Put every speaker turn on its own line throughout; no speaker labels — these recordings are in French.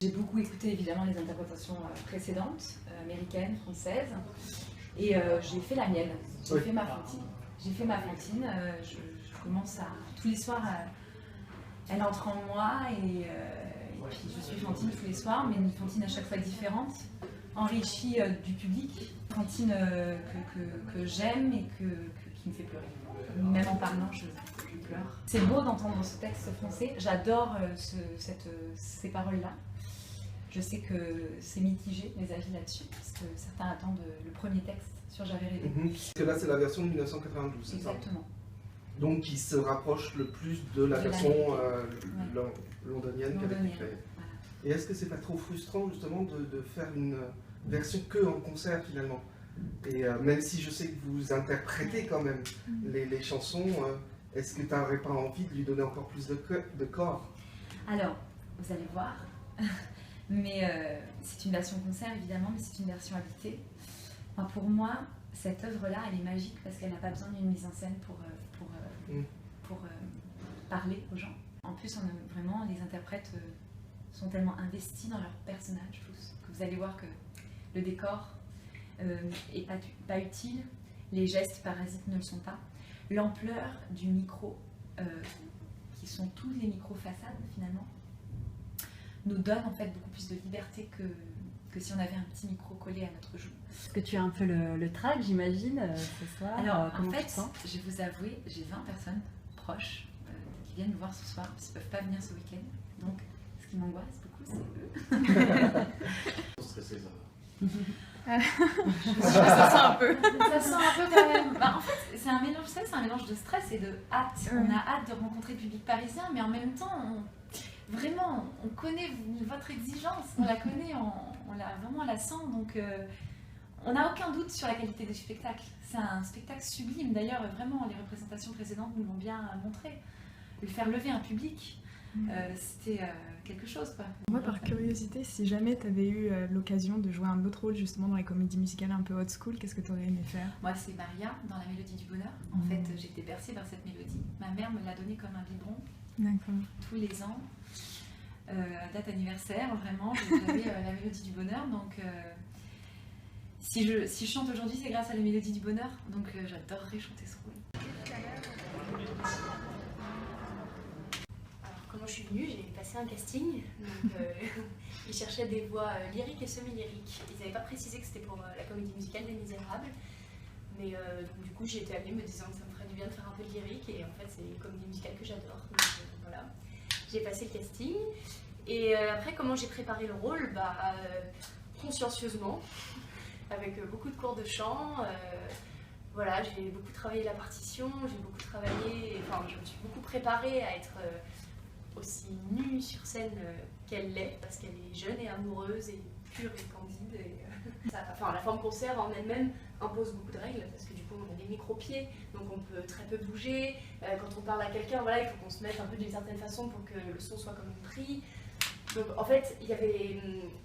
J'ai beaucoup écouté évidemment les interprétations précédentes, américaines, françaises, et j'ai fait la mienne. J'ai fait ma Fantine. Je commence à tous les soirs, elle entre en moi et puis je suis Fantine tous les soirs, mais une Fantine à chaque fois différente, enrichie du public, Fantine que j'aime et qui me fait pleurer. Même en parlant, je pleure. C'est beau d'entendre ce texte français. J'adore ces paroles-là. Je sais que c'est mitigé, les avis là-dessus, parce que certains attendent le premier texte sur J'avais rêvé.
Parce que là, c'est la version de 1992, c'est ça?
Exactement.
Donc, qui se rapproche le plus de la version londonienne qu'elle a été créée.
Voilà.
Et est-ce que c'est pas trop frustrant, justement, de faire une version que en concert, finalement? Et même si je sais que vous interprétez quand même les chansons, est-ce que tu n'aurais pas envie de lui donner encore plus de corps?
Alors, vous allez voir, mais c'est une version concert évidemment, mais c'est une version habitée. Enfin, pour moi, cette œuvre-là, elle est magique parce qu'elle n'a pas besoin d'une mise en scène pour parler aux gens. En plus, vraiment, les interprètes sont tellement investis dans leur personnage que vous allez voir que le décor est pas utile, les gestes parasites ne le sont pas. L'ampleur du micro, qui sont tous les micros façades finalement, nous donne en fait beaucoup plus de liberté que si on avait un petit micro collé à notre joue.
Est-ce que tu as un peu le trac, j'imagine, ce soir?
Alors, en fait, je vais vous avouer, j'ai 20 personnes proches qui viennent me voir ce soir, parce qu'ils ne peuvent pas venir ce week-end. Donc, ce qui m'angoisse beaucoup, c'est eux.
Stressé, ça.
Ça sent un peu. Ça sent un peu quand même. Bah, en fait, c'est un mélange de stress et de hâte. On a hâte de rencontrer le public parisien, mais en même temps, on connaît votre exigence, on la connaît, on la sent, donc on n'a aucun doute sur la qualité du spectacle. C'est un spectacle sublime, d'ailleurs, vraiment, les représentations précédentes nous l'ont bien montré. Le faire lever un public, c'était quelque chose, quoi.
Moi, par curiosité, si jamais tu avais eu l'occasion de jouer un autre rôle justement dans les comédies musicales un peu old school, qu'est-ce que tu aurais aimé faire?
Moi, c'est Maria dans La Mélodie du Bonheur. En fait, j'ai été bercée par cette mélodie. Ma mère me l'a donnée comme un biberon.
D'accord.
Tous les ans. Date anniversaire, vraiment, j'avais La Mélodie du Bonheur. Donc, si je chante aujourd'hui, c'est grâce à La Mélodie du Bonheur. Donc, j'adorerais chanter ce rôle.
Comment je suis venue, j'ai passé un casting, donc ils cherchaient des voix lyriques et semi-lyriques. Ils n'avaient pas précisé que c'était pour la comédie musicale des Misérables, mais donc, du coup j'ai été allée me disant que ça me ferait du bien de faire un peu de lyrique, et en fait c'est une comédie musicale que j'adore, donc voilà. J'ai passé le casting, et après comment j'ai préparé le rôle, consciencieusement, avec beaucoup de cours de chant. Voilà, j'ai beaucoup travaillé la partition, je me suis beaucoup préparée à être aussi nue sur scène qu'elle l'est, parce qu'elle est jeune et amoureuse et pure et candide. La forme concert en elle-même impose beaucoup de règles, parce que du coup on a des micro-pieds, donc on peut très peu bouger. Quand on parle à quelqu'un, voilà, il faut qu'on se mette un peu d'une certaine façon pour que le son soit comme pris. Donc en fait, il n'y avait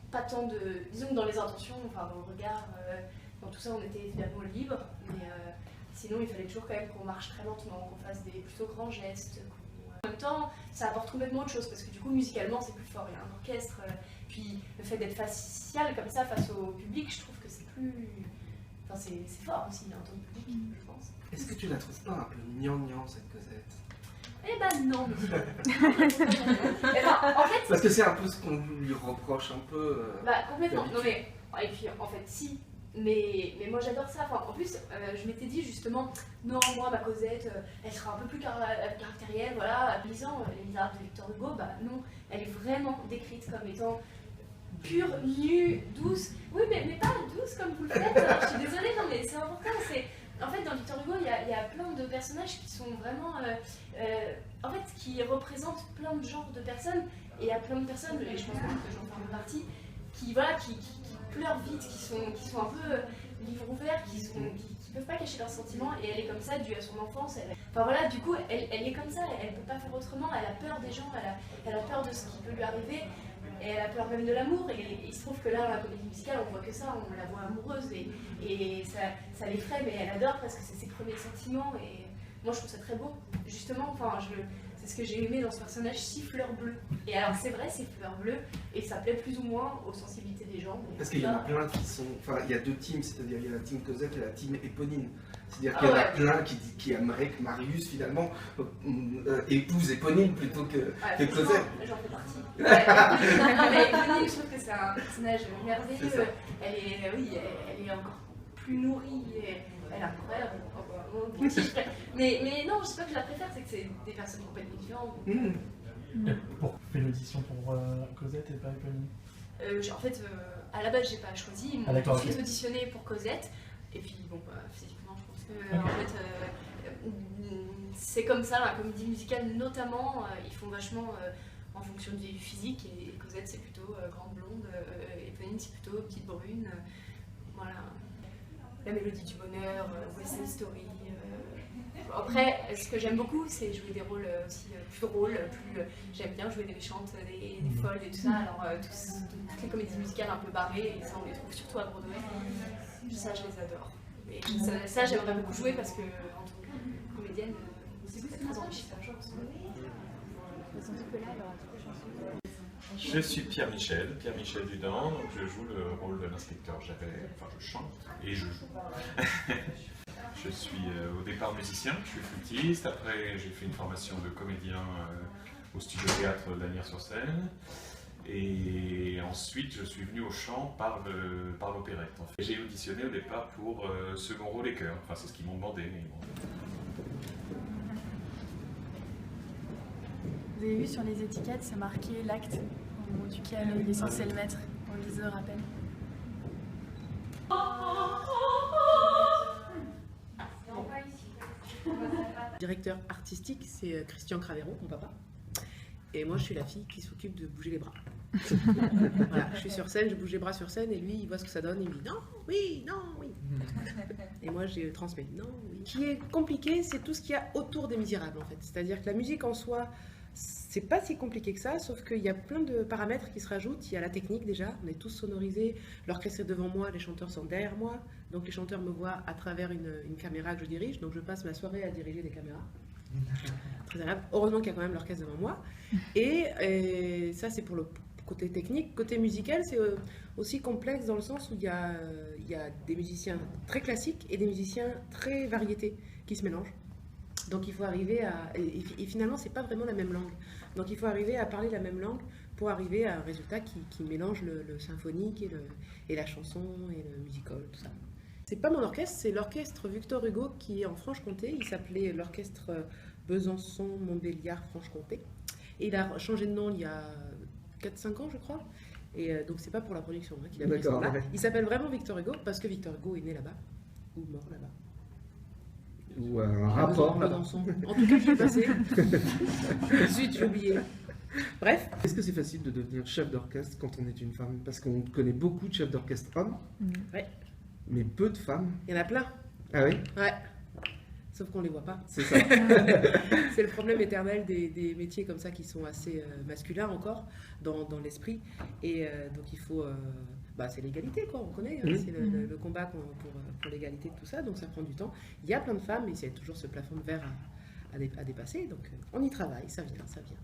pas tant de... Disons que dans les intentions, enfin dans le regard, dans tout ça on était finalement libre, mais sinon il fallait toujours quand même qu'on marche très lentement, qu'on fasse des plutôt grands gestes. En même temps, ça apporte complètement autre chose, parce que du coup, musicalement, c'est plus fort. Il y a un orchestre, puis le fait d'être facial comme ça face au public, je trouve que c'est plus... Enfin, c'est fort aussi, en tant que public, je pense.
Est-ce que tu la trouves pas un peu gnangnan, cette Cosette?
Eh ben non, en fait...
Parce que c'est un peu ce qu'on lui reproche un peu...
complètement. Non mais, et puis en fait, si... Mais moi j'adore ça. Enfin, en plus, je m'étais dit justement, non, moi ma Cosette, elle sera un peu plus caractérielle, voilà, lisant Les Misérables de Victor Hugo, non, elle est vraiment décrite comme étant pure, nue, douce. Oui, mais pas douce comme vous le faites, hein. Je suis désolée, non mais c'est important. En fait, dans Victor Hugo, il y a plein de personnages qui sont vraiment, en fait, qui représentent plein de genres de personnes, et il y a plein de personnes, et je pense que j'en fais une partie, qui pleurent vite, qui sont un peu livres ouverts, qui peuvent pas cacher leurs sentiments, et elle est comme ça due à son enfance. Enfin voilà, du coup, elle est comme ça, elle peut pas faire autrement, elle a peur des gens, elle a peur de ce qui peut lui arriver, et elle a peur même de l'amour, et il se trouve que là, dans la comédie musicale, on voit que ça, on la voit amoureuse, et ça l'effraie, mais elle adore parce que c'est ses premiers sentiments, et moi je trouve ça très beau, justement, enfin, c'est c'est ce que j'ai aimé dans ce personnage, 6 fleurs bleues. Et alors c'est vrai, ces fleurs bleues, et ça plaît plus ou moins aux sensibilités des gens.
Parce qu'il y en a plein qui sont... Enfin, il y a 2 teams, c'est-à-dire il y a la team Cosette et la team Éponine. C'est-à-dire qu'il y en a plein qui aimeraient que Marius, finalement, épouse Éponine plutôt que Cosette.
J'en fais partie. Mais Éponine, je trouve que c'est un personnage merveilleux. Elle est encore plus nourrie. Elle est incroyable. Mais non, je sais pas que je la préfère, c'est que c'est des personnes complètement différentes.
Pourquoi tu fais l'audition pour Cosette et pas Éponine?
En fait, à la base, j'ai pas choisi. Ils m'ont tout de suite auditionné pour Cosette. Et puis, bon, physiquement, je pense que en fait, c'est comme ça, la comédie musicale notamment, ils font vachement en fonction du physique. Et Cosette, c'est plutôt grande blonde, Éponine, c'est plutôt petite brune. Voilà. La mélodie du bonheur, West Side Story. Après, ce que j'aime beaucoup, c'est jouer des rôles aussi plus drôles, j'aime bien jouer des méchantes, des folles et tout ça. Alors, toutes les comédies musicales un peu barrées, et ça, on les trouve surtout à Broadway. Ça, je les adore. Et ça j'aimerais beaucoup jouer parce que, en tant que comédienne, c'est très enrichissant.
Je suis Pierre-Michel Dudin, donc je joue le rôle de l'inspecteur Javert, enfin je chante et je joue. Je suis au départ musicien, je suis flûtiste, après j'ai fait une formation de comédien au studio théâtre d'Asnières-sur-Seine et ensuite je suis venu au chant par l'opérette. En fait. J'ai auditionné au départ pour second rôle et chœur, enfin c'est ce qu'ils m'ont demandé.
Vous avez vu sur les étiquettes, c'est marqué l'acte duquel il est censé le mettre. On lise le rappel.
Le directeur artistique, c'est Christian Cravero, mon papa. Et moi, je suis la fille qui s'occupe de bouger les bras. Voilà, je suis sur scène, je bouge les bras sur scène, et lui, il voit ce que ça donne, il me dit non, oui, non, oui. Et moi, je transmets non, oui. Ce qui est compliqué, c'est tout ce qu'il y a autour des Misérables, en fait. C'est-à-dire que la musique en soi, c'est pas si compliqué que ça, sauf qu'il y a plein de paramètres qui se rajoutent. Il y a la technique déjà, on est tous sonorisés, l'orchestre est devant moi, les chanteurs sont derrière moi, donc les chanteurs me voient à travers une caméra que je dirige, donc je passe ma soirée à diriger des caméras. Très agréable. Heureusement qu'il y a quand même l'orchestre devant moi. Et ça, c'est pour le côté technique. Côté musical, c'est aussi complexe dans le sens où il y a des musiciens très classiques et des musiciens très variétés qui se mélangent. Donc il faut arriver à... Et finalement, c'est pas vraiment la même langue. Donc il faut arriver à parler la même langue pour arriver à un résultat qui mélange le symphonique et la chanson et le musical, tout ça. C'est pas mon orchestre, c'est l'orchestre Victor Hugo qui est en Franche-Comté. Il s'appelait l'orchestre Besançon-Montbéliard-Franche-Comté. Et il a changé de nom il y a 4-5 ans, je crois. Et donc c'est pas pour la production qu'il a pris ce nom-là. Il s'appelle vraiment Victor Hugo parce que Victor Hugo est né là-bas, ou mort là-bas.
Ou un rapport là-bas.
En tout cas, j'y ai passé. Ensuite, j'ai oublié. Bref.
Est-ce que c'est facile de devenir chef d'orchestre quand on est une femme? Parce qu'on connaît beaucoup de chefs d'orchestre hommes,
Ouais.
mais peu de femmes.
Il y en a plein.
Ah oui?
Ouais. Sauf qu'on les voit pas.
C'est ça.
C'est le problème éternel des métiers comme ça qui sont assez masculins encore dans l'esprit. Et donc il faut... c'est l'égalité, quoi, on connaît. Hein, c'est le combat pour l'égalité de tout ça, donc ça prend du temps. Il y a plein de femmes, mais il y a toujours ce plafond de verre à dépasser. Donc on y travaille, ça vient, ça vient.